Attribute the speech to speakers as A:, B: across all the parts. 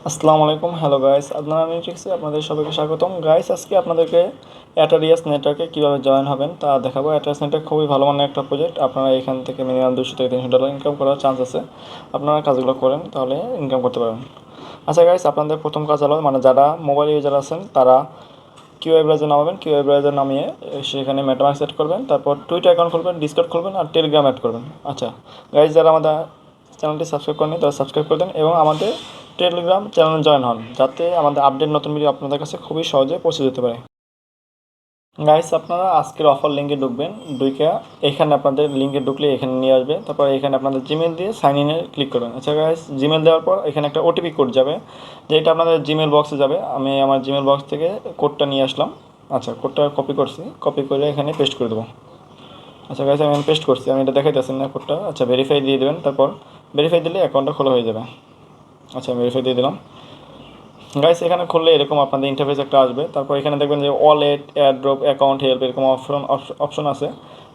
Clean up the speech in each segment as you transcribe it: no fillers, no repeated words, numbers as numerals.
A: আসসালামু আলাইকুম, hello guys, আপনারা নিউট্রিক্সে আপনাদের সবাইকে স্বাগতম। গাইস, আজকে আপনাদেরকে অ্যাটারিয়াস নেটওয়ার্কে কীভাবে জয়েন হবেন তা দেখাবো। অ্যাটারিয়াস নেটওয়ার্ক খুবই ভালো মানের একটা প্রজেক্ট। আপনারা এখান থেকে মিনিমাম $200 থেকে $300 ইনকাম করার চান্স আছে। আপনারা কাজগুলো করেন তাহলে ইনকাম করতে পারবেন। আচ্ছা গাইস, আপনাদের প্রথম কাজ হলো যারা মোবাইল ইউজার আছেন তারা কিউআই ব্রাউজার নামাবেন। কিউআই ব্রাউজার নামিয়ে সেখানে মেটামাস্ক সেট করবেন, তারপর টুইটার অ্যাকাউন্ট খুলবেন, ডিসকর্ড খুলবেন আর টেলিগ্রাম অ্যাড করবেন। আচ্ছা গাইস, যারা আমাদের চ্যানেলটি সাবস্ক্রাইব করেনি তারা সাবস্ক্রাইব করে দেন এবং আমাদের টেলিগ্রাম চ্যানেলে জয়েন হন, যাতে আমাদের আপডেট নতুন ভিডিও আপনাদের কাছে খুবই সহজে পৌঁছে যেতে পারে। গাইস, আপনারা আজকের অফার লিঙ্কে ঢুকবেন। ঢুকে এখানে আপনাদের লিঙ্কে ঢুকলে এখানে নিয়ে আসবে। তারপর এখানে আপনাদের জিমেল দিয়ে সাইন ইনে ক্লিক করবেন। আচ্ছা গাইস, জিমেল দেওয়ার পর এখানে একটা ওটিপি কোড যাবে, যেটা আপনাদের জিমেল বক্সে যাবে। আমি আমার জিমেল বক্স থেকে কোডটা নিয়ে আসলাম। আচ্ছা, কোডটা কপি করছি, কপি করে এখানে পেস্ট করে দেবো। আচ্ছা গাইস, আমি পেস্ট করছি, আমি এটা দেখাইতেছি না কোডটা। আচ্ছা, ভেরিফাই দিয়ে দেবেন। তারপর ভেরিফাই দিলে অ্যাকাউন্টটা খোলা হয়ে যাবে। আচ্ছা, আমি ভেরিফাই দিয়ে দিলাম। গাইস, এখানে খুললে এরকম আপনাদের ইন্টারফেস একটা আসবে। তারপর এখানে দেখবেন যে ওয়ালেট, এয়ারড্রপ, অ্যাকাউন্ট হেল্প এরকম অপশন আছে।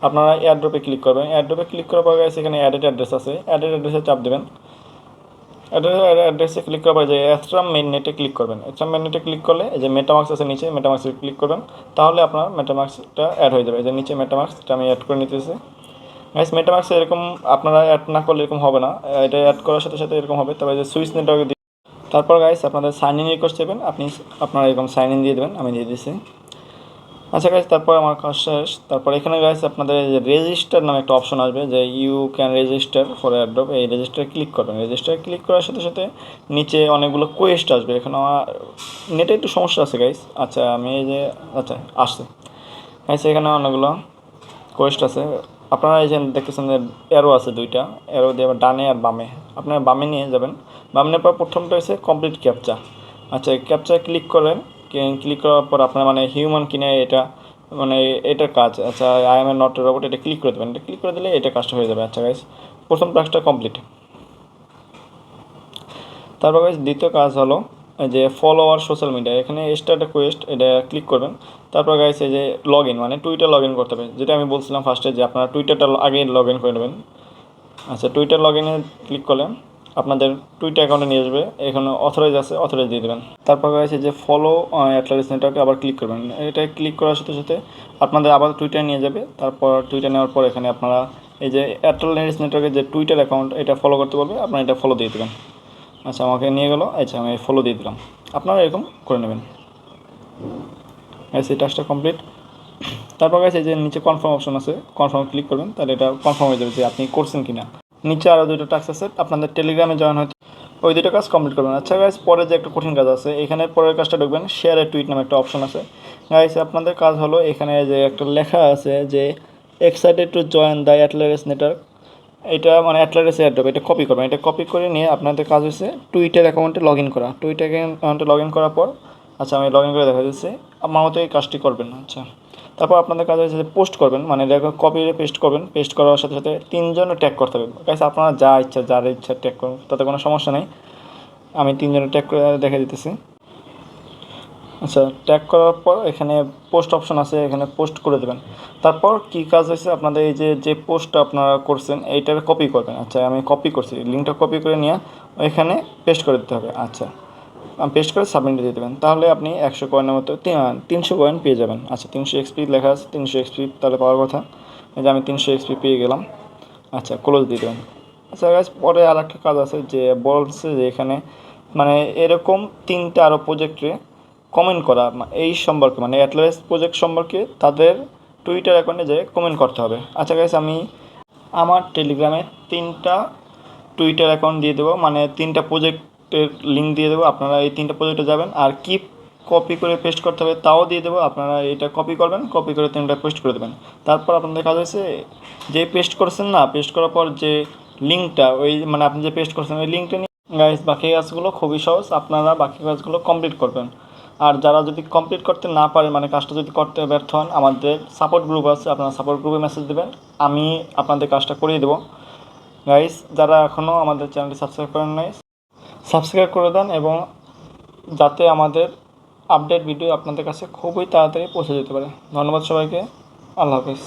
A: আপনারা এয়ারড্রপে ক্লিক করবেন। এয়ারড্রপে ক্লিক করার পর গাইস এখানে অ্যাডেড অ্যাড্রেস আছে, অ্যাডেড অ্যাড্রেসে চাপ দেবেন। অ্যাড্রেসে ক্লিক করার পর যে এথরাম মেইন নেটে ক্লিক করবেন। এথরাম মেইন নেটে ক্লিক করলে এই যে মেটামার্কস আছে নিচে, মেটামার্কসে ক্লিক করবেন। তাহলে আপনার মেটামার্কসটা অ্যাড হয়ে যাবে। এই যে নিচে মেটামার্কসটা আমি অ্যাড করে নিতেছি। গাইস, মেটামার্কসে এরকম আপনারা অ্যাড না করলে এরকম হবে না, এটা অ্যাড করার সাথে সাথে এরকম হবে। তবে যে সুইচ নেটওয়ার্ক, তারপর গাইস আপনাদের সাইন ইন রিকোয়েস্ট দেবেন, আপনারা এরকম সাইন ইন দিয়ে দেবেন। আমি দিয়ে দিয়েছি। আচ্ছা গাইস, তারপর আমার কাজ শেষ। তারপর এখানে গাইস আপনাদের যে রেজিস্টার নামে একটা অপশন আসবে, যে you can register for airdrop. এই রেজিস্টারে ক্লিক করবেন। রেজিস্টারে ক্লিক করার সাথে সাথে নিচে অনেকগুলো কোয়েস্ট আসবে। এখানে আমার নেটে একটু সমস্যা আছে গাইস। আচ্ছা, আমি এই যে আচ্ছা আসছে গাইস, এখানে অনেকগুলো কোয়েস্ট আছে। আপনারা এই যে দেখতেছেন যে অ্যারো আছে দুইটা, অ্যারো দিয়ে আবার ডানে আর বামে। আপনারা বামে নিয়ে যাবেন। বামে নেওয়ার পর প্রথমটা হচ্ছে কমপ্লিট ক্যাপচা। আচ্ছা, ক্যাপচায় ক্লিক করেন। ক্লিক করার পর আপনার হিউম্যান কিনে এটা এটার কাজ। আচ্ছা, I M A not robot, এটা ক্লিক করে দেবেন। এটা ক্লিক করে দিলে এটা কাজটা হয়ে যাবে। আচ্ছা গাইস, প্রথম কাজটা কমপ্লিট। তারপর গাইস দ্বিতীয় কাজ হলো যে ফলোয়ার সোশ্যাল মিডিয়া। এখানে স্টার্ট কোয়েস্ট, এটা ক্লিক করবেন। তারপর গাইস এই যে log in, Twitter log in করতে হবে, যেটা আমি বলছিলাম ফার্স্টে যে আপনারা টুইটারটা আগে লগ ইন করে নেবেন। আচ্ছা, টুইটার লগ ইনে ক্লিক করলে আপনাদের টুইটার অ্যাকাউন্টে নিয়ে আসবে। এখানে অথরাইজ আছে, অথরাইজ দিয়ে দেবেন। তারপর গাইছে যে ফলো অ্যাটলারিস নেটওয়ার্কে আবার ক্লিক করবেন। এটা ক্লিক করার সাথে সাথে আপনাদের আবার টুইটার নিয়ে যাবে। তারপর টুইটার নেওয়ার পর এখানে আপনারা এই যে অ্যাটলারিস নেটওয়ার্কের যে টুইটার অ্যাকাউন্ট, এটা ফলো করতে বলবে, আপনারা এটা ফলো দিয়ে দেবেন। আচ্ছা, আমাকে নিয়ে গেলো। আচ্ছা, আমি ফলো দিয়ে দিলাম। আপনারা এরকম করে নেবেন। এই টাস্কটা কমপ্লিট। তারপর গাইছে যে নিচে কনফার্ম অপশন আছে, কনফার্ম ক্লিক করবেন। তাহলে এটা কনফার্ম হয়ে যাবে যে আপনি করছেন কিনা। নিচে আরও দুটো টাস্ক আছে, আপনাদের টেলিগ্রামে জয়েন হতে ওই দুটো কাজ কমপ্লিট করবেন। আচ্ছা গাইস, পরে যে একটা কঠিন কাজ আছে, এখানে পরের কাজটা ঢুকবেন। শেয়ার এ টুইট নামে একটা অপশন আছে। গাইস, আপনাদের কাজ হলো এখানে যে একটা লেখা আছে যে excited to join the Atlaris network, এটা অ্যাটলারিস এয়ারড্রপ, এটা কপি করবেন। এটা কপি করে নিয়ে আপনাদের কাজ হচ্ছে টুইটার অ্যাকাউন্টে লগ ইন করা। টুইটার অ্যাকাউন্টে লগ ইন করার পর আচ্ছা, আমি লগ ইন করে দেখা যাচ্ছে, আমার মতো এই কাজটি করবেন। আচ্ছা, তারপর আপনাদের কাজ হচ্ছে যে পোস্ট করবেন, কপি পেস্ট করবেন। পেস্ট করার সাথে সাথে তিনজনে ট্যাগ করতে হবে। গাইস, আপনারা যার ইচ্ছা ট্যাগ করুন, তাতে কোনো সমস্যা নেই। আমি তিনজনে ট্যাগ করে দেখে দিতেছি। আচ্ছা, ট্যাগ করার পর এখানে পোস্ট অপশন আছে, এখানে পোস্ট করে দেবেন। তারপর কি কাজ হয়েছে, আপনাদের এই যে পোস্টটা আপনারা করছেন এইটার কপি করবেন। আচ্ছা, আমি কপি করছি, লিঙ্কটা কপি করে নিয়ে এখানে পেস্ট করে দিতে হবে। আচ্ছা, পেস্ট করে সাবমিট দিয়ে দেবেন। তাহলে আপনি 100 কয়েনের মতো 300 কয়েন পেয়ে যাবেন। আচ্ছা, 300 এক্সপি লেখা আছে, 300 এক্সপি তাহলে পাওয়ার কথা। এই যে আমি 300 এক্সপি পেয়ে গেলাম। আচ্ছা, ক্লোজ দিয়ে দেবেন। আচ্ছা গাইস, পরে আর একটা কাজ আছে যে বলছে যে এখানে এরকম 3টা আরও প্রজেক্টে কমেন্ট করা, এই সম্পর্কে অ্যাটলাস প্রজেক্ট সম্পর্কে তাদের টুইটার অ্যাকাউন্টে যেয়ে কমেন্ট করতে হবে। আচ্ছা গাইস, আমি আমার টেলিগ্রামে 3টা টুইটার অ্যাকাউন্ট দিয়ে দেবো, 3টা প্রজেক্টের লিঙ্ক দিয়ে দেবো। আপনারা এই 3টা প্রজেক্টে যাবেন আর কি কপি করে পেস্ট করতে হবে তাও দিয়ে দেবো। আপনারা এটা কপি করবেন, কপি করে 3টা পেস্ট করে দেবেন। তারপর আপনাদের কাজ হয়েছে যে পেস্ট করছেন না, পেস্ট করার পর যে লিঙ্কটা ওই আপনি যে পেস্ট করছেন ওই লিঙ্কটা নিয়ে গাইস বাকি কাজগুলো খুবই সহজ, আপনারা বাকি কাজগুলো কমপ্লিট করবেন। আর যারা যদি কমপ্লিট করতে না পারেন, কাজটা যদি করতে ব্যর্থ হন, আমাদের সাপোর্ট গ্রুপ আছে, আপনারা সাপোর্ট গ্রুপে মেসেজ দেবেন, আমি আপনাদের কাজটা করিয়ে দেবো। গাইস, যারা এখনও আমাদের চ্যানেলটি সাবস্ক্রাইব করেন নাই, সাবস্ক্রাইব করে দেন এবং যাতে আমাদের আপডেট ভিডিও আপনাদের কাছে খুবই তাড়াতাড়ি পৌঁছে যেতে পারে। ধন্যবাদ সবাইকে। আল্লাহ হাফিজ।